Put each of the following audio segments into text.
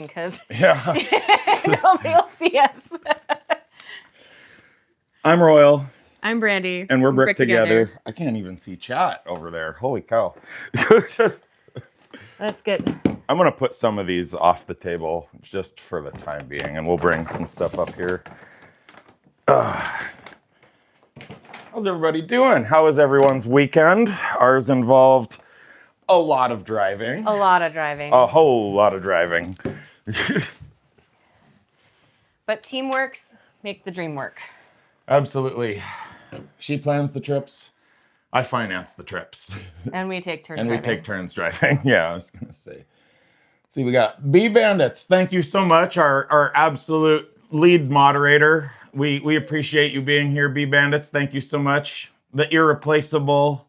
because yeah. nobody will see us. I'm Royal. I'm Brandy. And we're Brick together. I can't even see chat over there. Holy cow. That's good. I'm going to put some of these off the table just for the time being, and we'll bring some stuff up here. How's everybody doing? How was everyone's weekend? Ours involved a lot of driving. A lot of driving. A whole lot of driving. But teamworks make the dream work. Absolutely. She plans the trips. I finance the trips. And we take turns and driving. We take turns driving. Yeah, I was going to say. Let's see, we got Bee Bandits. Thank you so much, our absolute lead moderator. We appreciate you being here, Bee Bandits. Thank you so much. The irreplaceable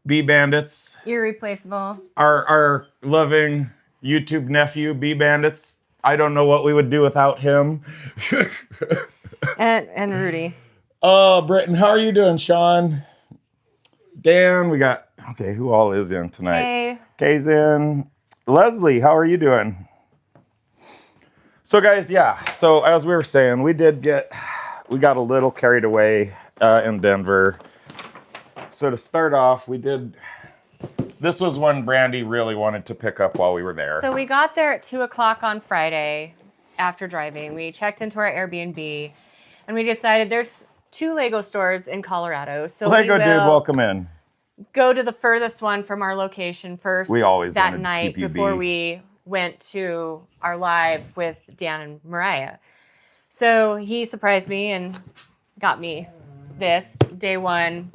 Bee Bandits. Irreplaceable. Our loving YouTube nephew, Bee Bandits. I don't know what we would do without him. and Rudy. Oh, Britton, how are you doing, Sean? Dan, we got, okay, who all is in tonight? Hey. Kay's in. Leslie, how are you doing? So guys, yeah, so as we were saying, we got a little carried away in Denver. So to start off, this was one Brandy really wanted to pick up while we were there. So we got there at 2 o'clock on Friday after driving. We checked into our Airbnb and we decided there's 2 Lego stores in Colorado. So Lego dude, welcome in. Go to the furthest one from our location first. We always that wanted night to keep you before we went to our live with Dan and Mariah. So he surprised me and got me this day one.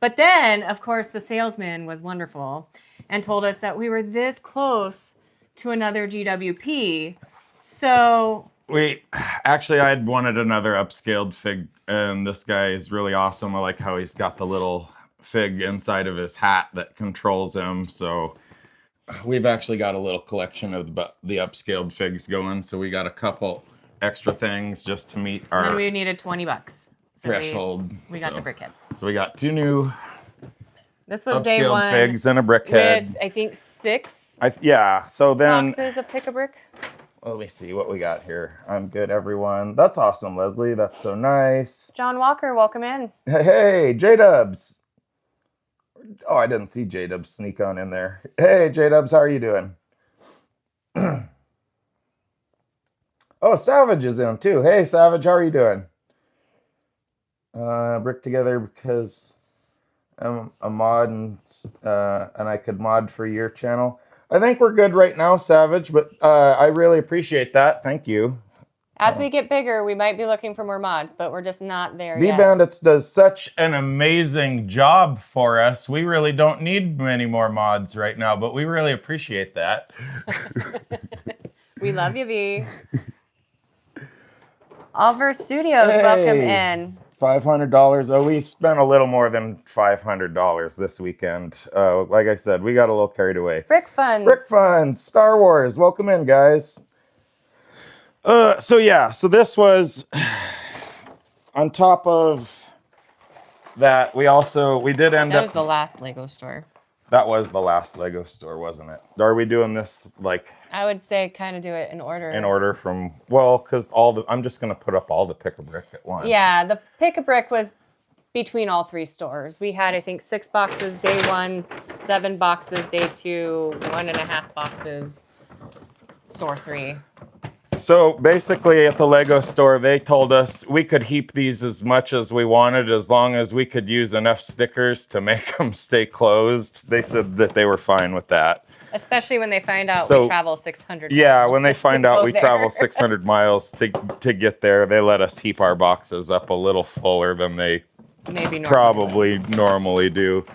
But then, of course, the salesman was wonderful and told us that we were this close to another GWP. So I had wanted another upscaled fig, and this guy is really awesome. I like how he's got the little fig inside of his hat that controls him. So we've actually got a little collection of the upscaled figs going. So we got a couple extra things just to meet our and we needed $20. So threshold. We got the brickheads. So we got 2 new this was upscaled day one figs and a brickhead. With, I think 6 so then boxes of pick-a-brick. Let me see what we got here. I'm good, everyone. That's awesome, Leslie. That's so nice. John Walker, welcome in. Hey, J-Dubs. Oh, I didn't see J-Dubs sneak on in there. Hey, J-Dubs, how are you doing? Oh, Savage is in too. Hey, Savage, how are you doing? Brick together because I'm a mod and I could mod for your channel. I think we're good right now, Savage, but I really appreciate that. Thank you. As we get bigger, we might be looking for more mods, but we're just not there Bee yet. Bandits does such an amazing job for us. We really don't need many more mods right now, but we really appreciate that. We love you, Bee. Allverse Studios, welcome in. $500. Oh, we spent a little more than $500 this weekend. Like I said, we got a little carried away. Brick Funds. Brick Funds. Star Wars. Welcome in, guys. So this was on top of that. We did end up. That was the last Lego store. That was the last Lego store, wasn't it? Are we doing this like? I would say kind of do it in order. In order from, well, because I'm just going to put up all the pick-a-brick at once. Yeah, the pick-a-brick was between all 3 stores. We had, I think, 6 boxes day 1, 7 boxes day 2, 1.5 boxes store 3. So basically at the Lego store, they told us we could heap these as much as we wanted as long as we could use enough stickers to make them stay closed. They said that they were fine with that. Especially when they find out we travel 600 miles. Yeah, when they find out we travel 600 miles to get there, they let us heap our boxes up a little fuller than they probably normally do.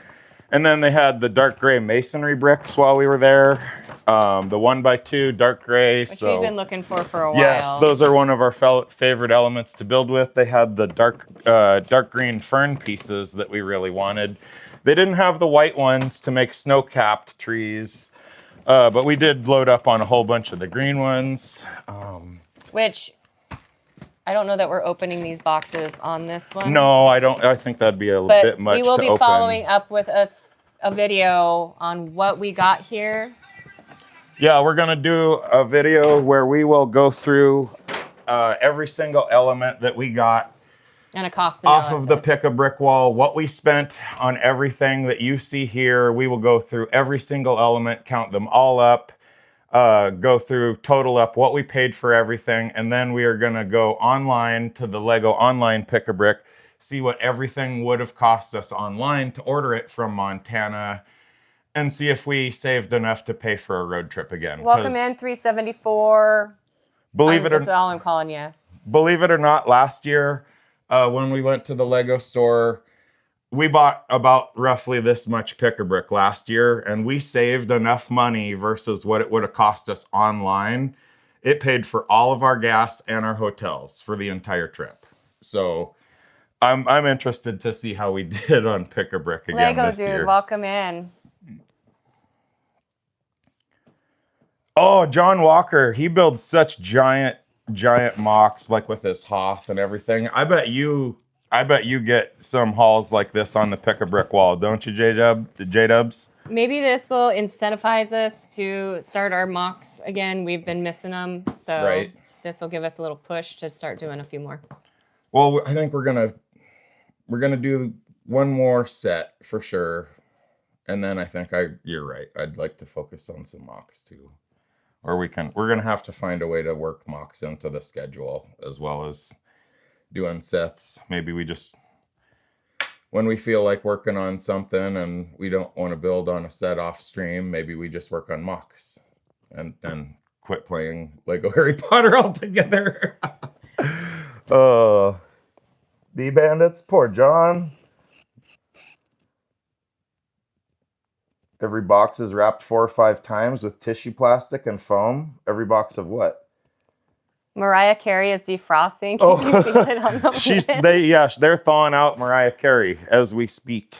And then they had the dark gray masonry bricks while we were there. The 1x2 dark gray. Which we've been looking for a while. Yes, those are one of our favorite elements to build with. They had the dark green fern pieces that we really wanted. They didn't have the white ones to make snow-capped trees, but we did load up on a whole bunch of the green ones. Which I don't know that we're opening these boxes on this one. No, I don't. I think that'd be a bit much to open. We will be following up with a video on what we got here. Yeah, we're gonna do a video where we will go through every single element that we got And a cost off analysis. of the Pick a Brick Wall, what we spent on everything that you see here. We will go through every single element, count them all up, go through, total up what we paid for everything, and then we are gonna go online to the Lego online Pick a Brick, see what everything would have cost us online to order it from Montana, and see if we saved enough to pay for a road trip again. Welcome in 374. Believe it That's or all I'm calling you. believe it or not, last year when we went to the Lego store, we bought about roughly this much Pick-a-Brick last year, and we saved enough money versus what it would have cost us online. It paid for all of our gas and our hotels for the entire trip. So I'm interested to see how we did on Pick-a-Brick again Lego this dude, year. welcome in. Oh, John Walker, he builds such giant mocks, like with his Hoth and everything. I bet you get some hauls like this on the Pick a Brick Wall, don't you, J-Dubs? Maybe this will incentivize us to start our mocks again. We've been missing them, so Right. This will give us a little push to start doing a few more. Well, I think we're gonna do one more set for sure, and then I think you're right. I'd like to focus on some mocks too. Or we're gonna have to find a way to work mocks into the schedule as well as doing sets. Maybe we just, when we feel like working on something and we don't want to build on a set off stream, maybe we just work on mocks and then quit playing Lego Harry Potter altogether. Bee Bandits, poor John. Every box is wrapped 4 or 5 times with tissue plastic and foam. Every box of what? Mariah Carey is defrosting. Oh, Can you get it on the list? they're thawing out Mariah Carey as we speak.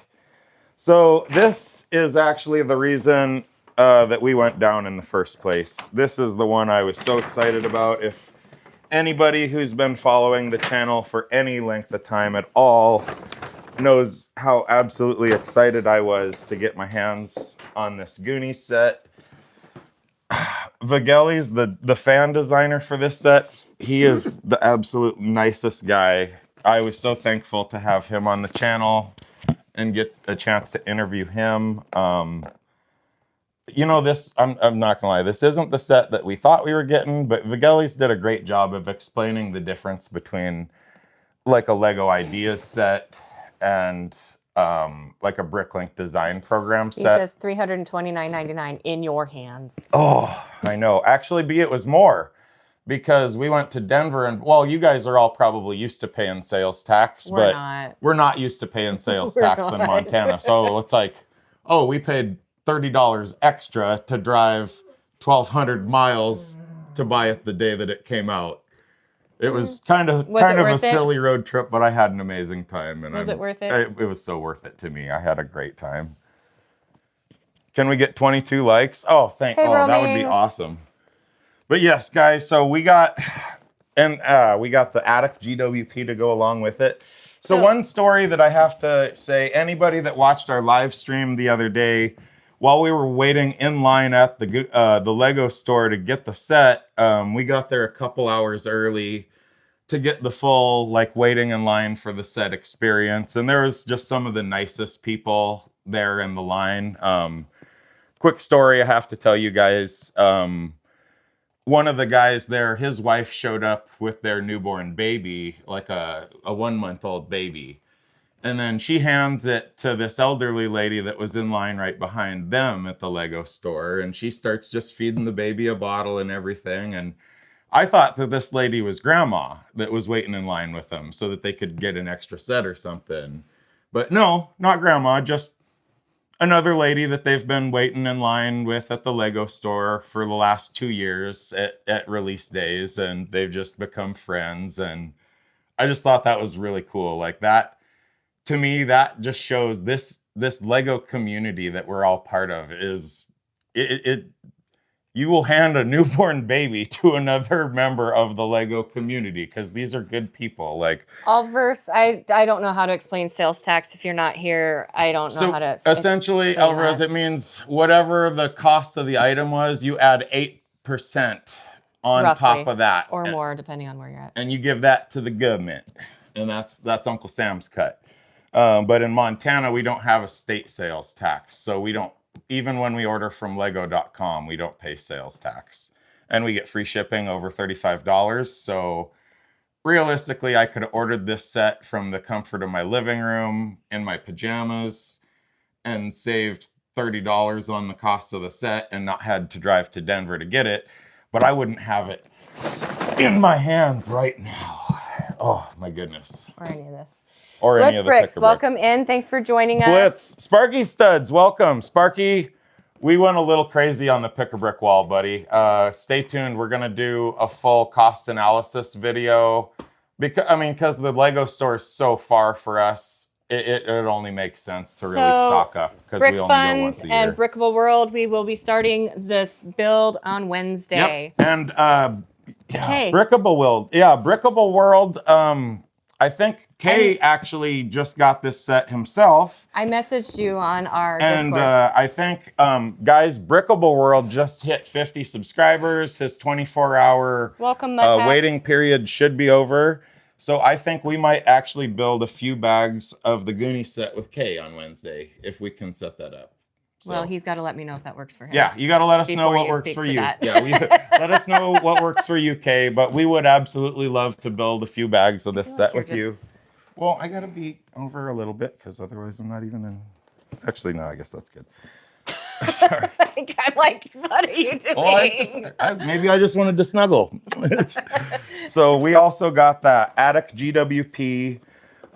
So this is actually the reason that we went down in the first place. This is the one I was so excited about. If anybody who's been following the channel for any length of time at all knows how absolutely excited I was to get my hands on this Goonie set. Vageli's the fan designer for this set. He is the absolute nicest guy. I was so thankful to have him on the channel and get a chance to interview him. You know, this, I'm not gonna lie, this isn't the set that we thought we were getting, but Vageli's did a great job of explaining the difference between like a Lego Ideas set and like a Bricklink design program set. He says $329.99 in your hands. Oh, I know. Actually, it was more because we went to Denver and, well, you guys are all probably used to paying sales tax, but we're not used to paying sales tax in Montana. So it's like, oh, we paid $30 extra to drive 1,200 miles to buy it the day that it came out. It was kind of a silly road trip, but I had an amazing time. And was it worth it? It was so worth it to me. I had a great time. Can we get 22 likes? Oh, that would be awesome. But yes, guys, so we got the Attic GWP to go along with it. So one story that I have to say, anybody that watched our live stream the other day, while we were waiting in line at the Lego store to get the set, we got there a couple hours early to get the full, like, waiting in line for the set experience. And there was just some of the nicest people there in the line. Quick story I have to tell you guys. One of the guys there, his wife showed up with their newborn baby, like a 1-month-old baby. And then she hands it to this elderly lady that was in line right behind them at the Lego store. And she starts just feeding the baby a bottle and everything. And I thought that this lady was grandma that was waiting in line with them so that they could get an extra set or something. But no, not grandma, just another lady that they've been waiting in line with at the Lego store for the last 2 years at release days. And they've just become friends. And I just thought that was really cool. Like that, to me, that just shows this Lego community that we're all part of is, you will hand a newborn baby to another member of the Lego community because these are good people. Like, Alverse, I don't know how to explain sales tax. If you're not here, I don't know so how to essentially, explain Elrose, that. it means whatever the cost of the item was, you add 8% on Roughly, top of that, or more, depending on where you're at. and you give that to the government, and that's Uncle Sam's cut. But in Montana, we don't have a state sales tax, so we don't. Even when we order from Lego.com, we don't pay sales tax, and we get free shipping over $35. So realistically, I could have ordered this set from the comfort of my living room in my pajamas and saved $30 on the cost of the set and not had to drive to Denver to get it, but I wouldn't have it in my hands right now. Oh my goodness. Or any of this. Or any of the Bricks, pick-a-brick. welcome in. Thanks for joining us. Blitz, Sparky Studs, welcome. Sparky, we went a little crazy on the pick-a-brick wall, buddy. Stay tuned. We're gonna do a full cost analysis video because the Lego store is so far for us. It only makes sense to really stock up because we only go once a year. And Brickable World, we will be starting this build on Wednesday. Yep. And Brickable World. Yeah, Brickable World. I think Kay actually just got this set himself. I messaged you on our And Discord. I think, guys, Brickable World just hit 50 subscribers. His 24-hour waiting period should be over. So I think we might actually build a few bags of the Goonie set with Kay on Wednesday, if we can set that up. So, well, he's got to let me know if that works for him. yeah, you got to let us know what works for you. Yeah, let us know what works for you, Kay. But we would absolutely love to build a few bags of this set with you. Well, I got to be over a little bit because otherwise I'm not even in. Actually, no, I guess that's good. Sorry. I'm like, what are you doing? Well, maybe I just wanted to snuggle. So we also got that Attic GWP,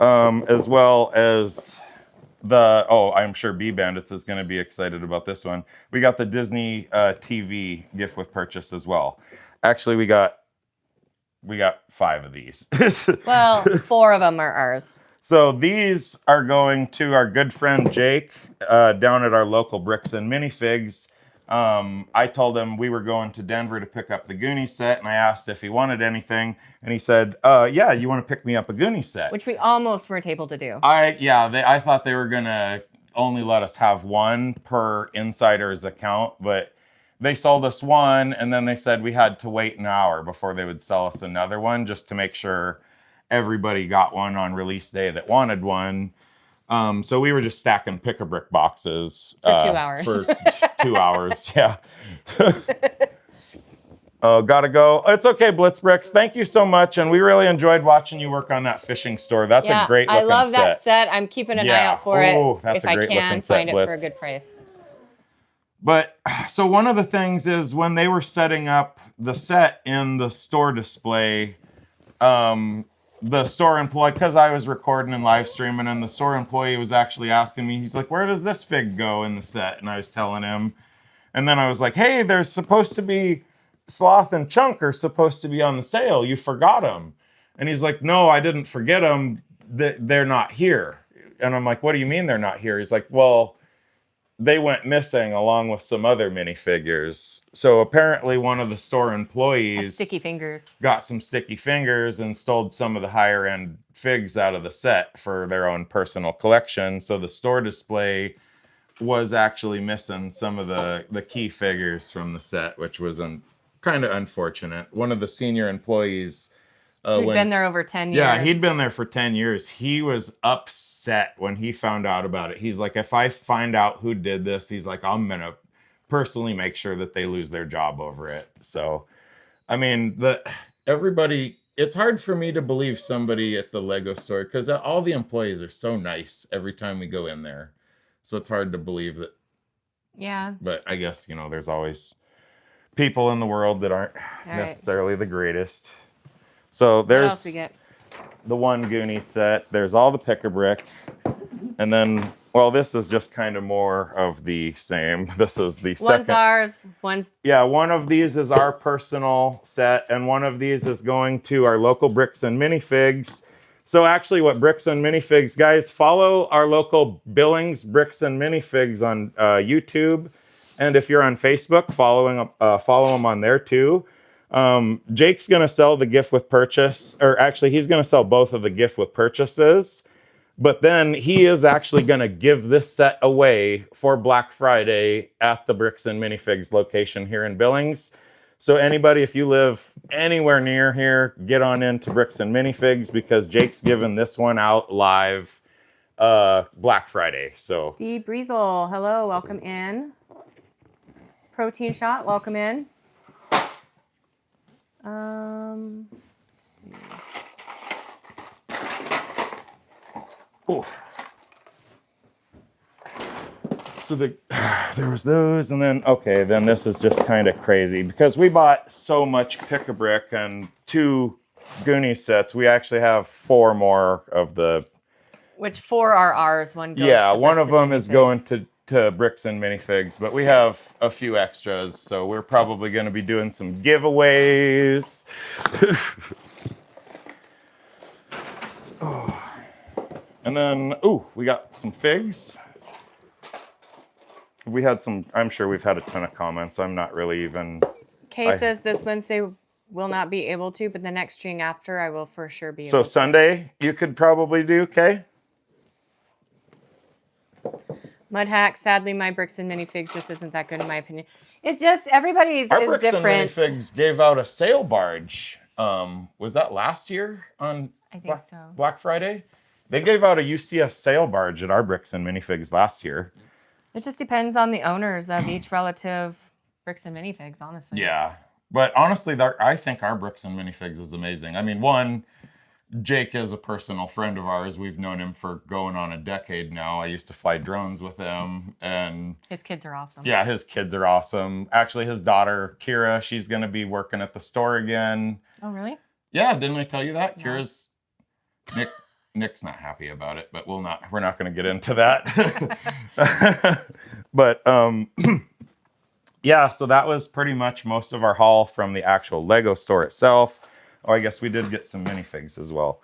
as well as I'm sure B Bandits is going to be excited about this one. We got the Disney TV gift with purchase as well. Actually, we got 5 of these. Well, 4 of them are ours. So these are going to our good friend Jake down at our local Bricks and Minifigs. I told him we were going to Denver to pick up the Goonie set, and I asked if he wanted anything, and he said, yeah, you want to pick me up a Goonie set? Which we almost weren't able to do. I thought they were going to only let us have one per insider's account, but they sold us one, and then they said we had to wait an hour before they would sell us another one just to make sure everybody got one on release day that wanted one. So we were just stacking pick-a-brick boxes for 2 hours. For 2 hours, yeah. Oh, gotta go. It's okay, Blitzbricks. Thank you so much, and we really enjoyed watching you work on that fishing store. That's a great looking set. I love that set. I'm keeping an eye out for it that's if a great I can looking set, find it Blitz. for a good price. But so one of the things is when they were setting up the set in the store display, the store employee, because I was recording and live streaming, and the store employee was actually asking me, he's like, where does this fig go in the set? And I was telling him, and then I was like, hey, there's supposed to be Sloth and Chunk are supposed to be on the sale. You forgot them. And he's like, no, I didn't forget them. They're not here. And I'm like, what do you mean they're not here? He's like, well, they went missing along with some other minifigures. So apparently one of the store employees got some sticky fingers and stole some of the higher end figs out of the set for their own personal collection. So the store display was actually missing some of the key figures from the set, which was kind of unfortunate. One of the senior employees He'd been there over 10 years. Yeah, he'd been there for 10 years. He was upset when he found out about it. He's like, if I find out who did this, he's like, I'm going to personally make sure that they lose their job over it. So, I mean, everybody, it's hard for me to believe somebody at the Lego store because all the employees are so nice every time we go in there. So it's hard to believe that. Yeah. But I guess, there's always people in the world that aren't necessarily the greatest. So there's the one Goonie set. There's all the pick-a-brick. And then, well, this is just kind of more of the same. This is the second. One's ours. One's... Yeah, one of these is our personal set, and one of these is going to our local Bricks and Minifigs. So actually what Bricks and Minifigs, guys, follow our local Billings Bricks and Minifigs on YouTube. And if you're on Facebook, follow him on there too. Jake's going to sell the gift with purchase, or actually he's going to sell both of the gift with purchases. But then he is actually going to give this set away for Black Friday at the Bricks and Minifigs location here in Billings. So anybody, if you live anywhere near here, get on into Bricks and Minifigs because Jake's giving this one out live Black Friday. So D Breezel, hello, welcome in. Protein Shot, welcome in. Let's see. Oof. So there was those, and then then this is just kind of crazy because we bought so much Pick-a-Brick and 2 Goonie sets. We actually have 4 more of the. Which 4 are ours? One goes. Yeah, to one Bricks of and them is Minifigs. going to Bricks and Minifigs, but we have a few extras, so we're probably going to be doing some giveaways. Oh. And then, we got some figs. We had some, I'm sure we've had a ton of comments. I'm not really even. Kay says this Wednesday will not be able to, but the next string after I will for sure be able So to. Sunday, you could probably do, Kay? Mud Hack, sadly, my Bricks and Minifigs just isn't that good in my opinion. It just, everybody's Our is Bricks different. and Minifigs gave out a sail barge. Was that last year on I think so. Black Friday? They gave out a UCS sail barge at our Bricks and Minifigs last year. It just depends on the owners of each relative Bricks and Minifigs, honestly. Yeah. But honestly, I think our Bricks and Minifigs is amazing. I mean, one, Jake is a personal friend of ours. We've known him for going on a decade now. I used to fly drones with him. And his kids are awesome. Yeah, his kids are awesome. Actually, his daughter, Kira, she's going to be working at the store again. Oh, really? Yeah, didn't I tell you that? No. Kira's... Nick's not happy about it, but we're not going to get into that. But yeah, so that was pretty much most of our haul from the actual Lego store itself. Oh, I guess we did get some minifigs as well.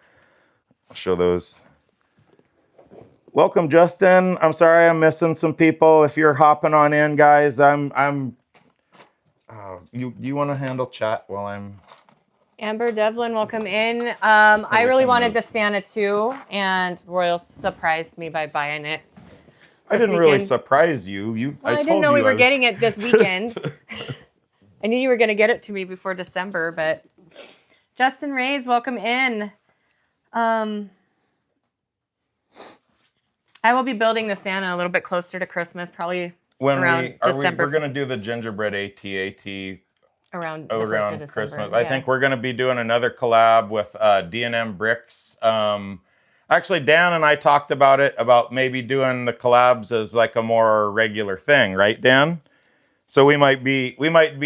I'll show those. Welcome, Justin. I'm sorry I'm missing some people. If you're hopping on in, guys, you want to handle chat while I'm... Amber Devlin, welcome in. I really wanted the Santa too, and Royal surprised me by buying it. I didn't really surprise you. Well, I didn't know we were getting it this weekend. I knew you were going to get it to me before December, but Justin Reyes, welcome in. I will be building the Santa a little bit closer to Christmas, probably around December. We're going to do the gingerbread AT around Christmas. I think we're going to be doing another collab with D&M Bricks. Actually, Dan and I talked about it, about maybe doing the collabs as like a more regular thing, right, Dan? So we might be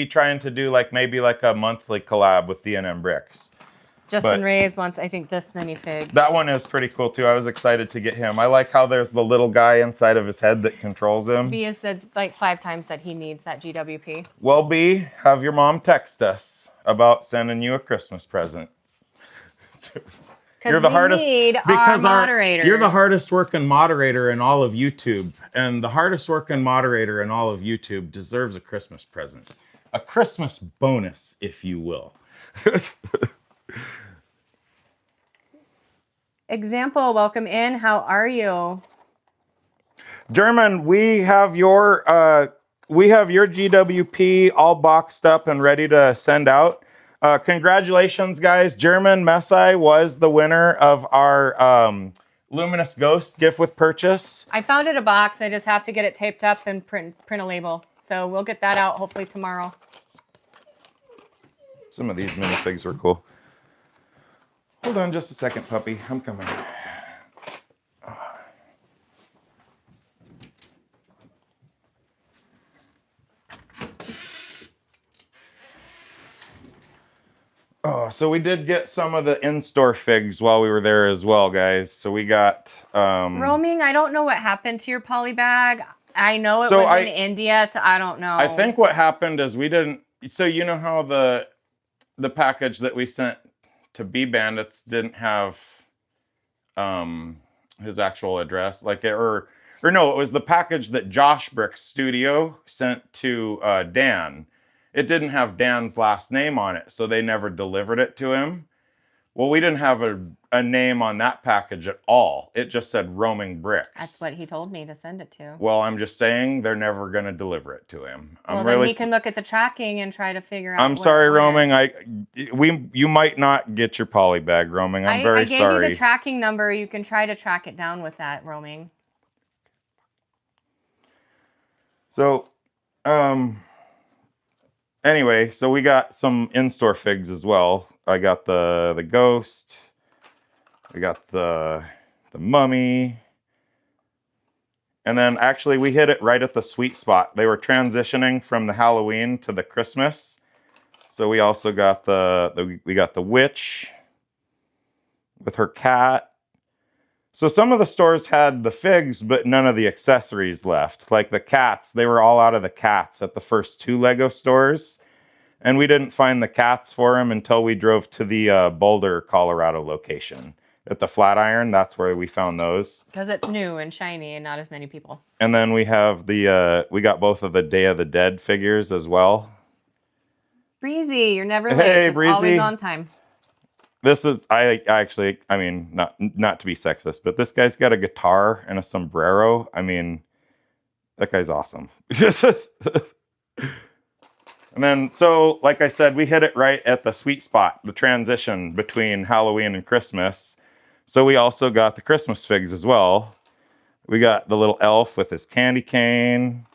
trying to do maybe a monthly collab with D&M Bricks. Justin Reyes wants, I think, this minifig. That one is pretty cool too. I was excited to get him. I like how there's the little guy inside of his head that controls him. B has said 5 times that he needs that GWP. Well, B, have your mom text us about sending you a Christmas present. You're the hardest because you're the hardest working moderator in all of YouTube, and the hardest working moderator in all of YouTube deserves a Christmas present, a Christmas bonus, if you will. Example, welcome in. How are you? German, we have your GWP all boxed up and ready to send out. Congratulations, guys. German Messai was the winner of our Luminous Ghost gift with purchase. I found it a box. I just have to get it taped up and print a label. So we'll get that out hopefully tomorrow. Some of these minifigs were cool. Hold on just a second, puppy. I'm coming. Oh, so we did get some of the in-store figs while we were there as well, guys. So we got... Roaming, I don't know what happened to your poly bag. I know it was in India, so I don't know. I think what happened is we didn't... So you know how the package that we sent to Bee Bandits didn't have his actual address? Or or no, it was the package that Josh Brick's studio sent to Dan. It didn't have Dan's last name on it, so they never delivered it to him. Well, we didn't have a name on that package at all. It just said Roaming Bricks. That's what he told me to send it to. Well, I'm just saying they're never going to deliver it to him. Well, then he can look at the tracking and try to figure out. I'm sorry, Roaming. You might not get your poly bag, Roaming. I'm very sorry. I gave you the tracking number. You can try to track it down with that, Roaming. So, anyway, so we got some in-store figs as well. I got the ghost. We got the mummy. And then actually we hit it right at the sweet spot. They were transitioning from the Halloween to the Christmas. So we also got we got the witch with her cat. So some of the stores had the figs, but none of the accessories left. Like the cats, they were all out of the cats at the first 2 Lego stores. And we didn't find the cats for them until we drove to the Boulder, Colorado location. At the Flatiron, that's where we found those. Because it's new and shiny and not as many people. And then we have we got both of the Day of the Dead figures as well. Breezy, you're never late. Hey, just Breezy. Always on time. This is, I mean, not to be sexist, but this guy's got a guitar and a sombrero. I mean, that guy's awesome. And then, so, like I said, we hit it right at the sweet spot, the transition between Halloween and Christmas. So we also got the Christmas figs as well. We got the little elf with his candy cane.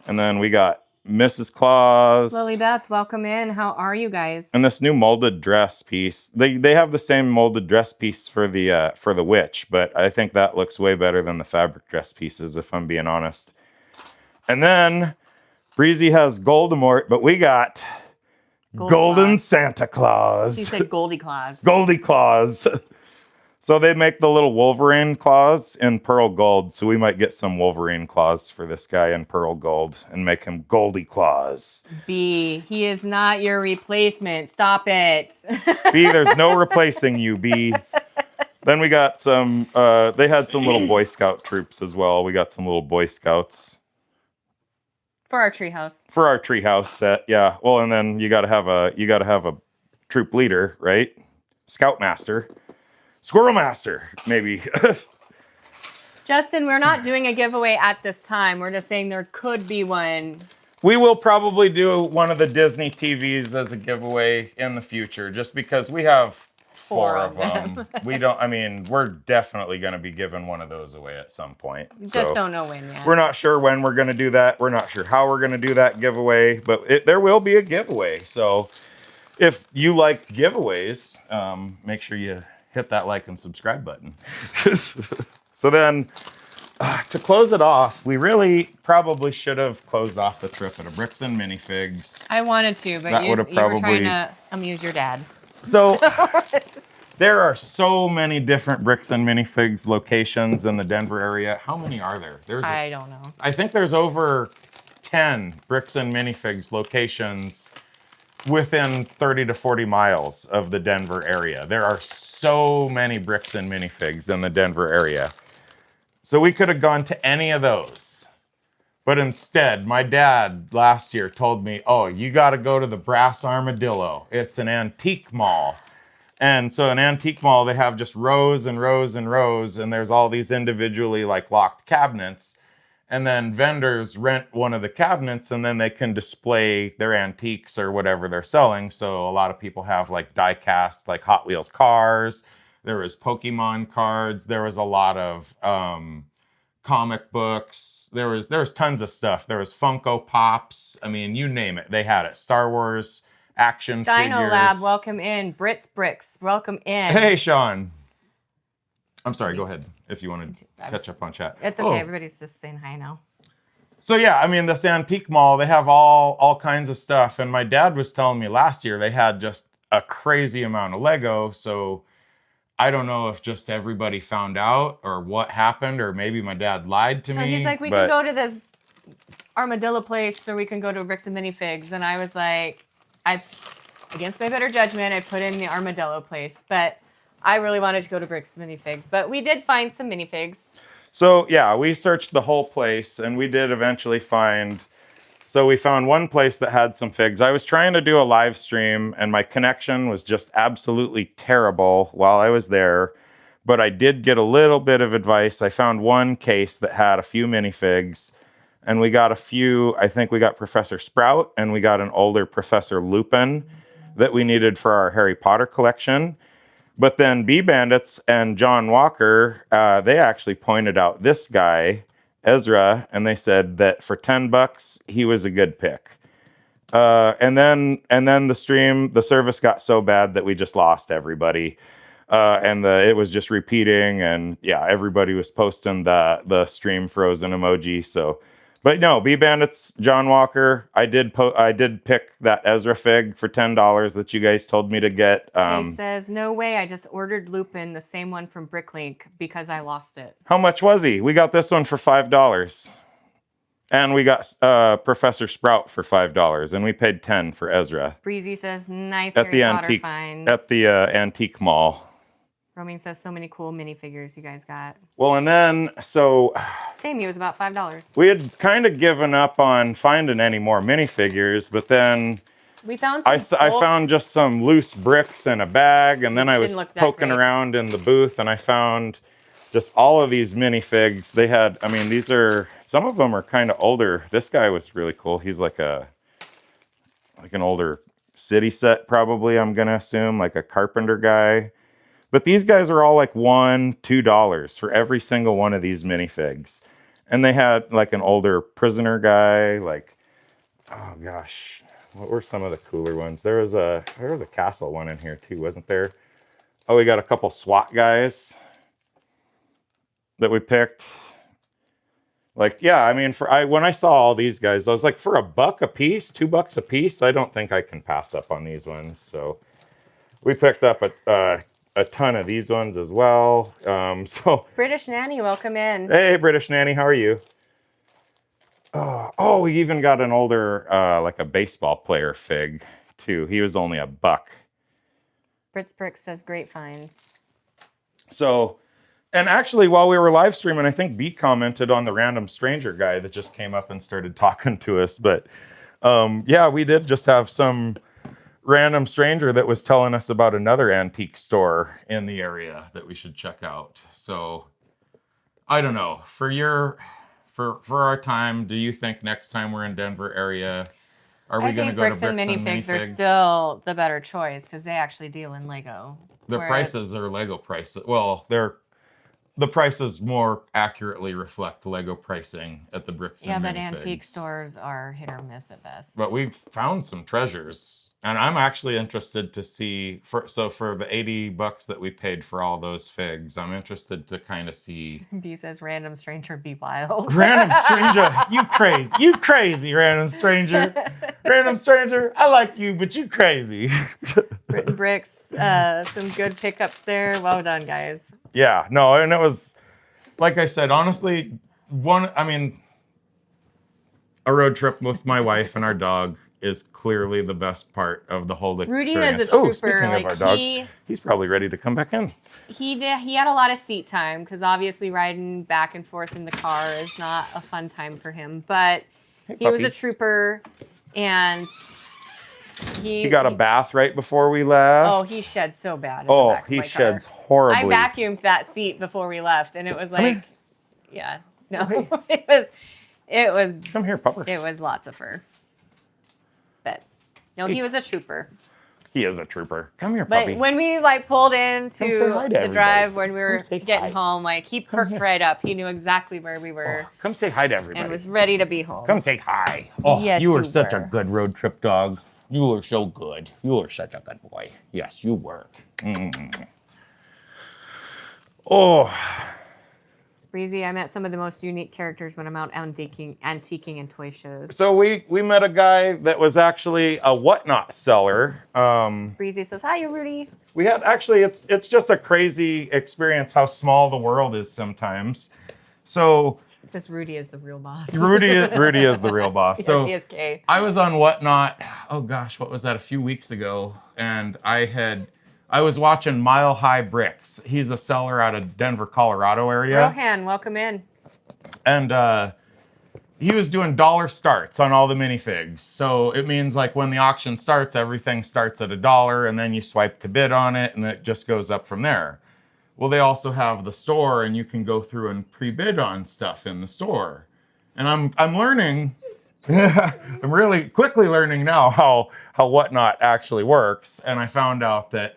And then we got Mrs. Claus. Lily Beth, welcome in. How are you guys? And this new molded dress piece. They have the same molded dress piece for the witch, but I think that looks way better than the fabric dress pieces, if I'm being honest. And then Breezy has Voldemort, but we got Golden Santa Claus. He said Goldie Claus. Goldie Claus. So they make the little Wolverine claws in pearl gold. So we might get some Wolverine claws for this guy in pearl gold and make him Goldie Claus. B, he is not your replacement. Stop it. B, there's no replacing you, B. Then we got some, they had some little Boy Scout troops as well. We got some little Boy Scouts. For our treehouse. For our treehouse set, yeah. Well, and then you gotta have a troop leader, right? Scoutmaster. Squirrel Master, maybe. Justin, we're not doing a giveaway at this time. We're just saying there could be one. We will probably do one of the Disney TVs as a giveaway in the future, just because we have 4 of them. We're definitely going to be giving one of those away at some point. Just don't know when yet. We're not sure when we're going to do that. We're not sure how we're going to do that giveaway, but there will be a giveaway. So if you like giveaways, make sure you hit that like and subscribe button. So then, to close it off, we really probably should have closed off the trip at a Bricks and Minifigs. I wanted to, but you were trying to amuse your dad. So there are so many different Bricks and Minifigs locations in the Denver area. How many are there? I don't know. I think there's over 10 Bricks and Minifigs locations within 30 to 40 miles of the Denver area. There are so many Bricks and Minifigs in the Denver area. So we could have gone to any of those. But instead, my dad last year told me, oh, you got to go to the Brass Armadillo. It's an antique mall. And so an antique mall, they have just rows and rows and rows, and there's all these individually locked cabinets. And then vendors rent one of the cabinets, and then they can display their antiques or whatever they're selling. So a lot of people have die-cast, Hot Wheels cars. There was Pokemon cards. There was a lot of comic books. There was tons of stuff. There was Funko Pops. I mean, you name it, they had it. Star Wars action Dino figures. Lab, welcome in. Brits Bricks, welcome in. Hey, Sean. I'm sorry, go ahead if you want to catch up on chat. It's okay, everybody's just saying hi now. So yeah, I mean, this antique mall, they have all kinds of stuff. And my dad was telling me last year they had just a crazy amount of Lego. So I don't know if just everybody found out or what happened, or maybe my dad lied to me. So he's like, we can go to this armadillo place or we can go to Bricks and Minifigs. And I was like, against my better judgment, I put in the armadillo place. But I really wanted to go to Bricks and Minifigs. But we did find some minifigs. So yeah, we searched the whole place, and we did eventually find. So we found one place that had some figs. I was trying to do a live stream, and my connection was just absolutely terrible while I was there. But I did get a little bit of advice. I found one case that had a few minifigs, and we got a few. I think we got Professor Sprout, and we got an older Professor Lupin that we needed for our Harry Potter collection. But then Bee Bandits and John Walker, they actually pointed out this guy, Ezra, and they said that for $10 he was a good pick. And then the service got so bad that we just lost everybody. And it was just repeating, and yeah, everybody was posting the stream frozen emoji. So, but no, Bee Bandits, John Walker. I did pick that Ezra fig for $10 that you guys told me to get. He says, "No way! I just ordered Lupin, the same one from Bricklink, because I lost it." How much was he? We got this one for $5, and we got Professor Sprout for $5, and we paid $10 for Ezra. Breezy says, "Nice at the Harry Potter antique finds." at the antique mall. Roaming says, "So many cool minifigures you guys got." Well, and then so Same, it was about $5. we had kind of given up on finding any more minifigures, but then We found I some found just some loose bricks in a bag, and then I was Didn't look that poking great. around in the booth, and I found just all of these minifigs. They had, I mean, these are, some of them are kind of older. This guy was really cool. He's like an older city set, probably, I'm gonna assume, like a carpenter guy. But these guys are all like $1, $2 for every single one of these minifigs. And they had like an older prisoner guy, like, oh gosh, what were some of the cooler ones? There was a castle one in here too, wasn't there? Oh, we got a couple SWAT guys that we picked. Like, yeah, I mean, when I saw all these guys, I was like, for $1 a piece, $2 a piece, I don't think I can pass up on these ones. So we picked up a ton of these ones as well. So British Nanny, welcome in. hey, British Nanny, how are you? Oh, we even got an older, like a baseball player fig too. He was only $1. Brits Brick says, "Great finds." So, and actually, while we were live streaming, I think B commented on the random stranger guy that just came up and started talking to us. But yeah, we did just have some random stranger that was telling us about another antique store in the area that we should check out. So I don't know, for our time, do you think next time we're in Denver area, are we going to go to Bricks and Minifigs are still the better choice because they actually deal in Lego. The prices are Lego prices. Well, the prices more accurately reflect Lego pricing at the Bricks and Minifigs. Yeah, but antique stores are hit or miss at best. But we've found some treasures, and I'm actually interested to see. For the $80 that we paid for all those figs, I'm interested to kind of see. B says, "Random stranger, be wild." Random stranger, you crazy, random stranger, random stranger. I like you, but you crazy. Britain Bricks, some good pickups there. Well done, guys. Yeah, no, and it was, like I said, honestly, a road trip with my wife and our dog is clearly the best part of the whole experience. Rudy is a trooper. Speaking of our dog, he's probably ready to come back in. He had a lot of seat time because obviously riding back and forth in the car is not a fun time for him. But he was a trooper, and he got a bath right before we left. Oh, he shed so bad. Oh, he sheds horribly. I vacuumed that seat before we left, and it was like, yeah, no, it was. Come here, puppers. It was lots of fur. But no, he was a trooper. He is a trooper. Come here, puppy. But when we pulled into the drive when we were getting home, he perked right up. He knew exactly where we were. Oh, come say hi to everybody. And was ready to be home. Come say hi. Oh, yes, you were such a good road trip dog. You were so good. You were such a good boy. Yes, you were. Mm. Oh. Breezy, I met some of the most unique characters when I'm out antiquing and toy shows. So we met a guy that was actually a whatnot seller. Breezy says, "Hi, Rudy." We had actually, it's just a crazy experience how small the world is sometimes. So it says Rudy is the real boss. Rudy is the real boss. Yes, so he is K. I was on Whatnot, oh gosh, what was that, a few weeks ago, and I I was watching Mile High Bricks. He's a seller out of Denver, Colorado area. Rohan, welcome in. And he was doing dollar starts on all the minifigs. So it means like when the auction starts, everything starts at $1 and then you swipe to bid on it and it just goes up from there. Well, they also have the store and you can go through and pre-bid on stuff in the store. And I'm learning, I'm really quickly learning now how Whatnot actually works. And I found out that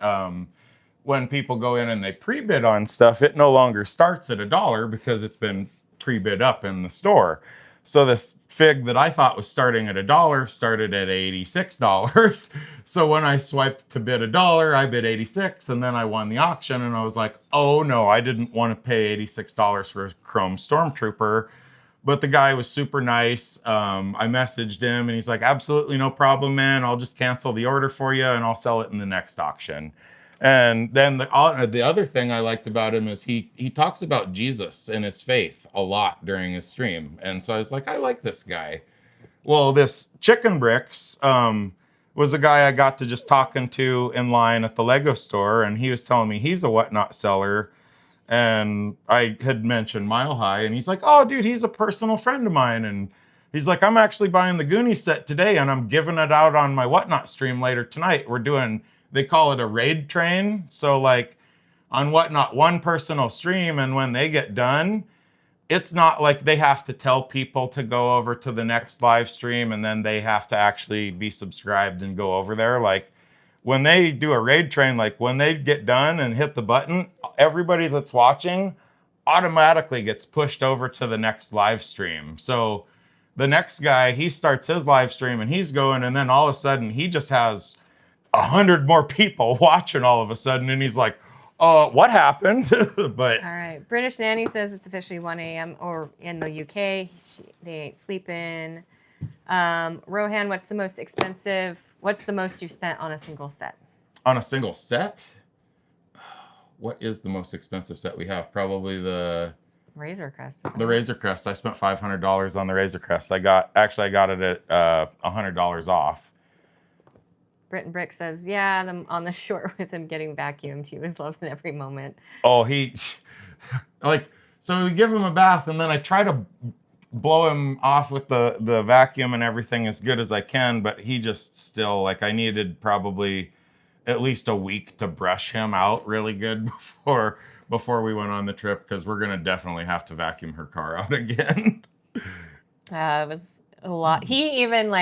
when people go in and they pre-bid on stuff, it no longer starts at $1 because it's been pre-bid up in the store. So this fig that I thought was starting at $1 started at $86. So when I swiped to bid $1, I bid 86, and then I won the auction. And I was like, oh no, I didn't want to pay $86 for a Chrome Stormtrooper. But the guy was super nice. I messaged him, and he's like, absolutely no problem, man. I'll just cancel the order for you, and I'll sell it in the next auction. And then the other thing I liked about him is he talks about Jesus and his faith a lot during his stream. And so I was like, I like this guy. Well, this Chicken Bricks was a guy I got to just talking to in line at the Lego store. And he was telling me he's a Whatnot seller. And I had mentioned Mile High. And he's like, oh, dude, he's a personal friend of mine. And he's like, I'm actually buying the Goonie set today. And I'm giving it out on my Whatnot stream later tonight. We're doing... They call it a raid train. So like on Whatnot, one person will stream, and when they get done, it's not like they have to tell people to go over to the next live stream and then they have to actually be subscribed and go over there. Like when they do a raid train, like when they get done and hit the button, everybody that's watching automatically gets pushed over to the next live stream. So the next guy, he starts his live stream and he's going, and then all of a sudden he just has 100 more people watching all of a sudden, and he's like, what happened? But all right, British Nanny says it's officially 1 a.m. or in the UK. They ain't sleeping. Rohan, what's the most you spent on a single set? On a single set? What is the most expensive set we have? Probably the Razor Crest. The Razor Crest. I spent $500 on the Razor Crest. I got it at $100 off. Britton Brick says, yeah, on the short with him getting vacuumed, he was loving every moment. Oh, so we give him a bath, and then I try to blow him off with the vacuum and everything as good as I can, but he just still, like, I needed probably at least a week to brush him out really good before we went on the trip, because we're going to definitely have to vacuum her car out again. It was a lot. He even,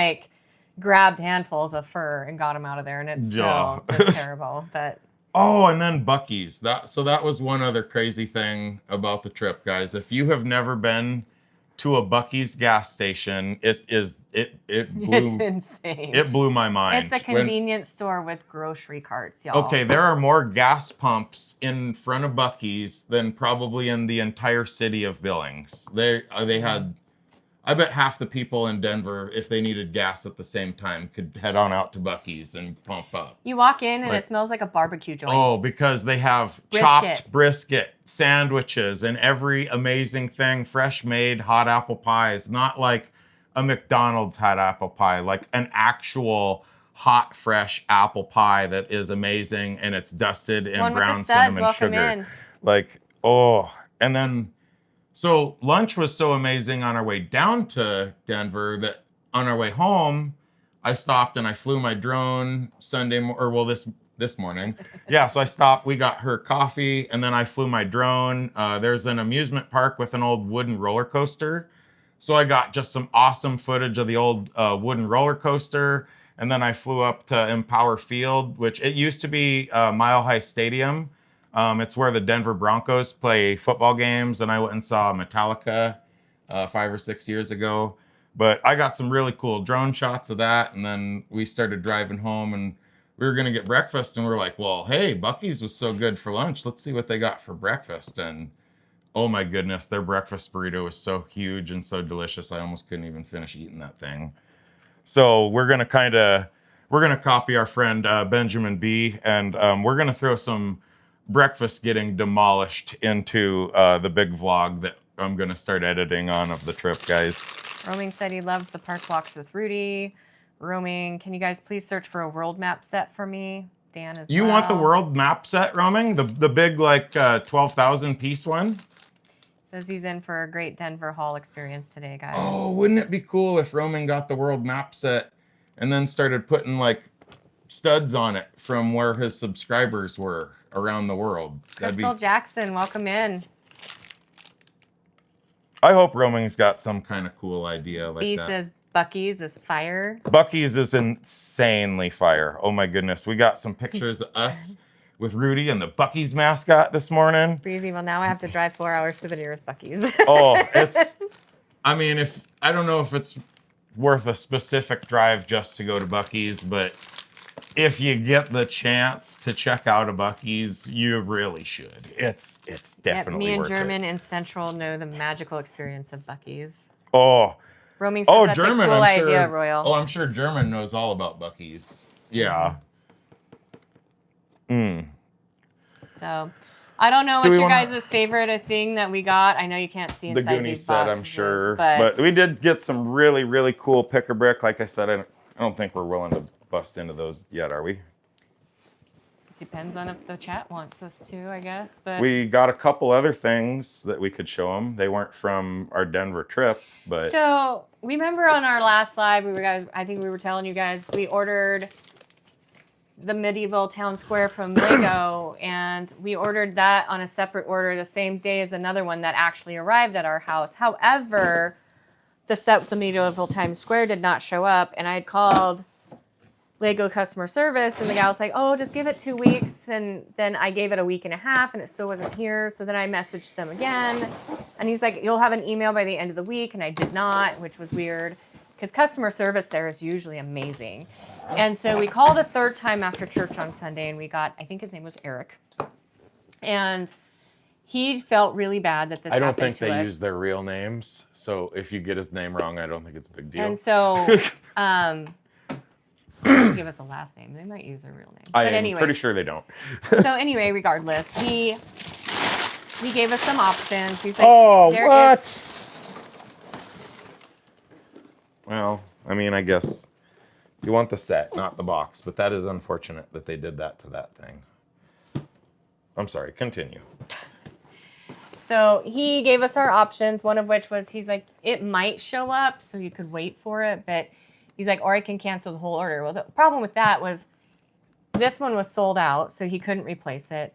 grabbed handfuls of fur and got him out of there, and it's still just terrible. But oh, and then Buc-ee's. That was one other crazy thing about the trip, guys. If you have never been to a Buc-ee's gas station, it blew, it's insane. It blew my mind. It's a convenience store with grocery carts, y'all. Okay, there are more gas pumps in front of Buc-ee's than probably in the entire city of Billings. They had, I bet half the people in Denver, if they needed gas at the same time, could head on out to Buc-ee's and pump up. You walk in and it smells like a barbecue joint. Oh, because they have chopped brisket, sandwiches, and every amazing thing, fresh made hot apple pies. Not like a McDonald's hot apple pie, like an actual hot, fresh apple pie that is amazing, and it's dusted in brown cinnamon sugar. And then... So lunch was so amazing on our way down to Denver that on our way home, I stopped and I flew my drone this morning. Yeah, so I stopped, we got her coffee, and then I flew my drone. There's an amusement park with an old wooden roller coaster. So I got just some awesome footage of the old wooden roller coaster. And then I flew up to Empower Field, which it used to be Mile High Stadium. It's where the Denver Broncos play football games, and I went and saw Metallica 5 or 6 years ago. But I got some really cool drone shots of that, and then we started driving home, and we were going to get breakfast, and we were like, well, hey, Buc-ee's was so good for lunch. Let's see what they got for breakfast. And oh my goodness, their breakfast burrito was so huge and so delicious, I almost couldn't even finish eating that thing. So we're going to copy our friend Benjamin B, and we're going to throw some breakfast getting demolished into the big vlog that I'm going to start editing on of the trip, guys. Roaming said he loved the park walks with Rudy. Roaming, can you guys please search for a world map set for me? Dan as You well. want the world map set, Roaming? The big, like, 12,000 piece one? Says he's in for a great Denver Hall experience today, guys. Oh, wouldn't it be cool if Roman got the world map set and then started putting like studs on it from where his subscribers were around the world? Crystal Jackson, welcome in. I hope Roman's got some kind of cool idea like B that. says Bucky's is fire. Bucky's is insanely fire. Oh my goodness. We got some pictures of us with Rudy and the Bucky's mascot this morning. Breezy, well, now I have to drive 4 hours to the nearest Bucky's. Oh, I mean, I don't know if it's worth a specific drive just to go to Bucky's, but if you get the chance to check out a Bucky's, you really should. It's definitely me and worth German it. in Central know the magical experience of Bucky's. Oh. Roaming says that's German, a cool I'm idea, sure, Royal. Oh, I'm sure German knows all about Bucky's. Yeah. So, I don't know what your guys' favorite thing that we got. I know you can't see inside the Goonie these set, boxes, I'm sure. But we did get some really, really cool pick-a-brick. Like I said, I don't think we're willing to bust into those yet, are we? Depends on if the chat wants us to, I guess. But we got a couple other things that we could show them. They weren't from our Denver trip, but so we remember on our last live, I think we were telling you guys we ordered the medieval town square from Lego, and we ordered that on a separate order the same day as another one that actually arrived at our house. However, the set with the medieval Times Square did not show up, and I had called Lego customer service, and the guy was like, oh, just give it 2 weeks. And then I gave it a week and a half, and it still wasn't here. So then I messaged them again, and he's like, you'll have an email by the end of the week. And I did not, which was weird because customer service there is usually amazing. And so we called a third time after church on Sunday, and we got, I think his name was Eric, and he felt really bad that this happened to us. I don't think they use their real names. So if you get his name wrong, I don't think it's a big deal. And so give us a last name. They might use their real name. But anyway, pretty sure they don't. So anyway, regardless, he gave us some options. He's like, oh, what? Well, I mean, I guess you want the set, not the box, but that is unfortunate that they did that to that thing. I'm sorry, continue. So he gave us our options, one of which was he's like, it might show up, so you could wait for it, but he's like, or I can cancel the whole order. Well, the problem with that was this one was sold out, so he couldn't replace it.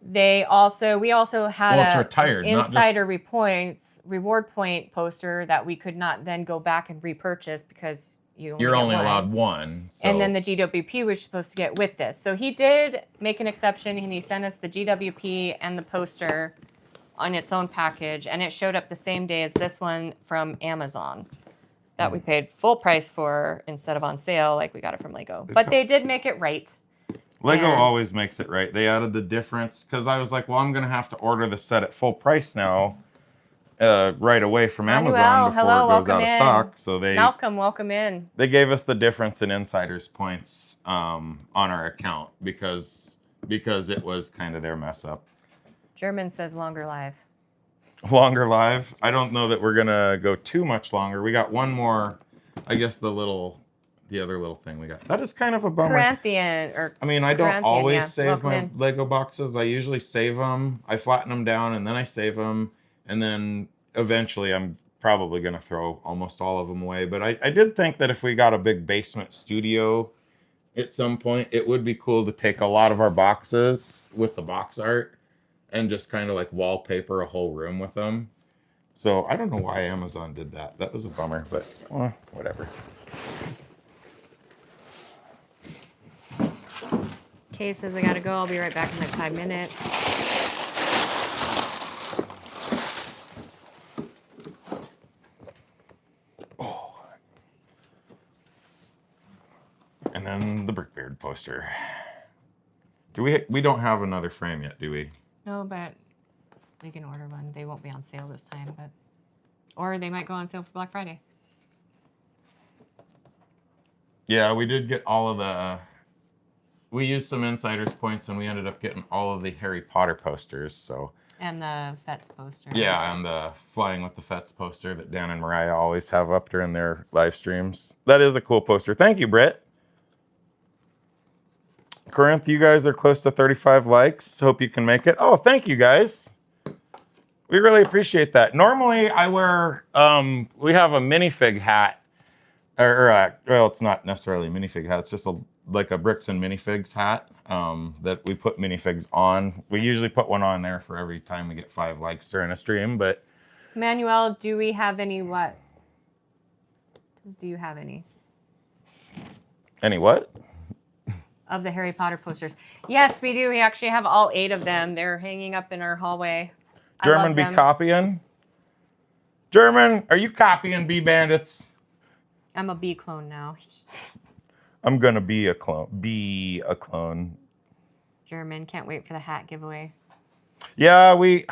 We also had an insider reward point poster that we could not then go back and repurchase because you're only allowed one. So. And then the GWP was supposed to get with this. So he did make an exception, and he sent us the GWP and the poster on its own package, and it showed up the same day as this one from Amazon that we paid full price for instead of on sale like we got it from Lego. But they did make it right. Lego always makes it right. They added the difference because I was like, well, I'm going to have to order the set at full price now right away from Amazon before it goes out of stock. So Malcolm, welcome in. They gave us the difference in insiders points on our account because it was kind of their mess up. German says longer live. Longer live? I don't know that we're going to go too much longer. We got one more, I guess the other little thing we got. That is kind of a bummer. I don't always save my Lego boxes. I usually save them. I flatten them down and then I save them. And then eventually I'm probably going to throw almost all of them away. But I did think that if we got a big basement studio at some point, it would be cool to take a lot of our boxes with the box art and just kind of like wallpaper a whole room with them. So I don't know why Amazon did that. That was a bummer, but whatever. Kay says I gotta go. I'll be right back in like 5 minutes. Oh. And then the Brickbeard poster. We don't have another frame yet, do we? No, but we can order one. They won't be on sale this time, or they might go on sale for Black Friday. Yeah, we did get all of the. We used some insiders points, and we ended up getting all of the Harry Potter posters. So. And the Fets poster. Yeah, and the Flying with the Fets poster that Dan and Mariah always have up during their live streams. That is a cool poster. Thank you, Britt. Corinth, you guys are close to 35 likes. Hope you can make it. Oh, thank you guys. We really appreciate that. Normally I wear, we have a minifig hat. Well, it's not necessarily a minifig hat. It's just like a Bricks and Minifigs hat that we put minifigs on. We usually put one on there for every time we get 5 likes during a stream. But Manuel, do we have any what? Do you have any? Any what? Of the Harry Potter posters. Yes, we do. We actually have all 8 of them. They're hanging up in our hallway. German be copying? German, are you copying Bee Bandits? I'm a bee clone now. I'm gonna be a clone. Be a clone. German, can't wait for the hat giveaway. Yeah, we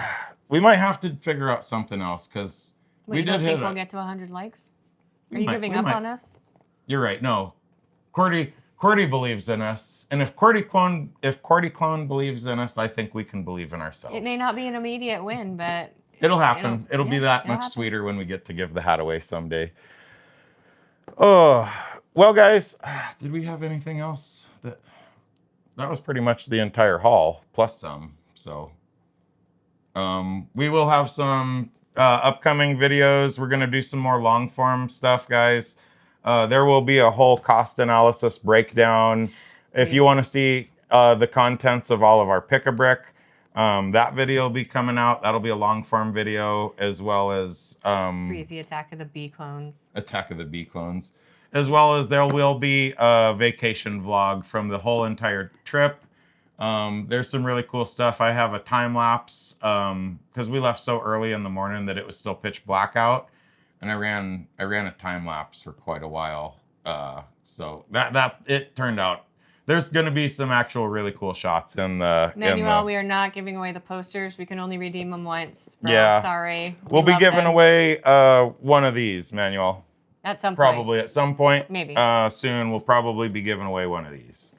might have to figure out something else because we did hit. We'll get to 100 likes. Are you giving up on us? You're right. No, Cordy believes in us, and if Cordy Clone believes in us, I think we can believe in ourselves. It may not be an immediate win, but it'll happen. It'll be that much sweeter when we get to give the hat away someday. Oh, well, guys, did we have anything else? That was pretty much the entire haul plus some. So we will have some upcoming videos. We're gonna do some more long form stuff, guys. There will be a whole cost analysis breakdown. If you want to see the contents of all of our pick-a-brick, that video will be coming out. That'll be a long form video, as well as Crazy Attack of the Bee Clones. Attack of the Bee Clones. As well as there will be a vacation vlog from the whole entire trip. There's some really cool stuff. I have a time lapse because we left so early in the morning that it was still pitch black out. And I ran a time lapse for quite a while. So that it turned out. There's going to be some actual really cool shots in the. Manuel, we are not giving away the posters. We can only redeem them once. Bro, yeah. Sorry. We'll be giving away one of these, Manuel. At some point. Probably at some point. Maybe. Soon we'll probably be giving away one of these.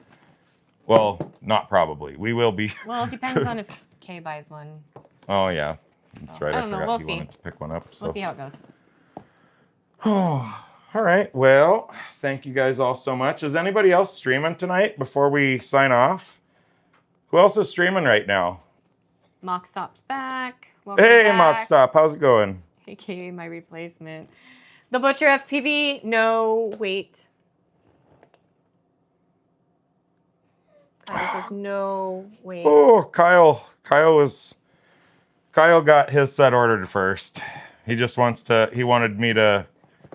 Well, not probably. We will be. Well, it depends on if Kay buys one. Oh yeah, that's right. I forgot you wanted to pick one up. So. We'll see how it goes. Oh, all right. Well, thank you guys all so much. Is anybody else streaming tonight before we sign off? Who else is streaming right now? Mockstop's back. Welcome hey, back. Mockstop. How's it going? AKA my replacement. The Butcher FPV, no wait. Kyle says no wait. Oh, Kyle got his set ordered first. He just he wanted me to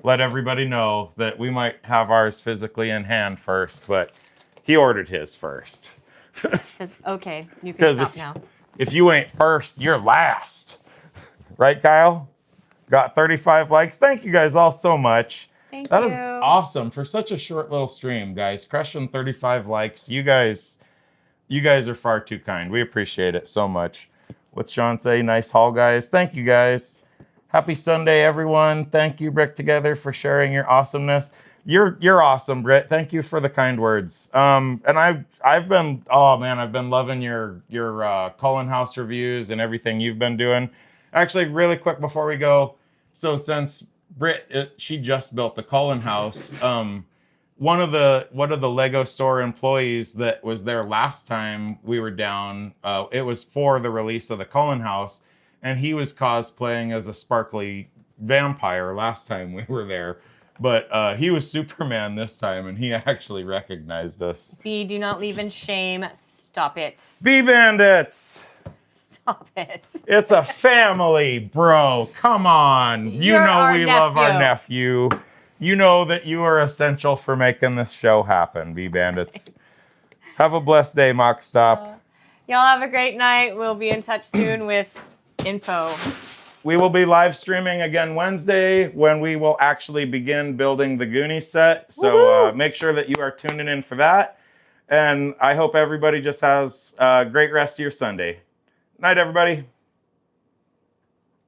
let everybody know that we might have ours physically in hand first, but he ordered his first. Says, okay, you can stop now. If you ain't first, you're last. Right, Kyle? Got 35 likes. Thank you guys all so much. Thank you. That is awesome for such a short little stream, guys. Crushing 35 likes. You guys are far too kind. We appreciate it so much. What's Sean say? Nice haul, guys. Thank you, guys. Happy Sunday, everyone. Thank you, Brick Together, for sharing your awesomeness. You're awesome, Britt. Thank you for the kind words. And I've been loving your Cullen House reviews and everything you've been doing. Actually, really quick before we go, so since Britt, she just built the Cullen House, one of the Lego store employees that was there last time we were down, it was for the release of the Cullen House, and he was cosplaying as a sparkly vampire last time we were there. But he was Superman this time, and he actually recognized us. B, do not leave in shame. Stop it. Bee Bandits! Stop it. It's a family, bro. Come on. You know we love our nephew. You know that you are essential for making this show happen, Bee Bandits. Have a blessed day, Mockstop. Y'all have a great night. We'll be in touch soon with info. We will be live streaming again Wednesday when we will actually begin building the Goonie set. So make sure that you are tuning in for that. And I hope everybody just has a great rest of your Sunday. Night, everybody.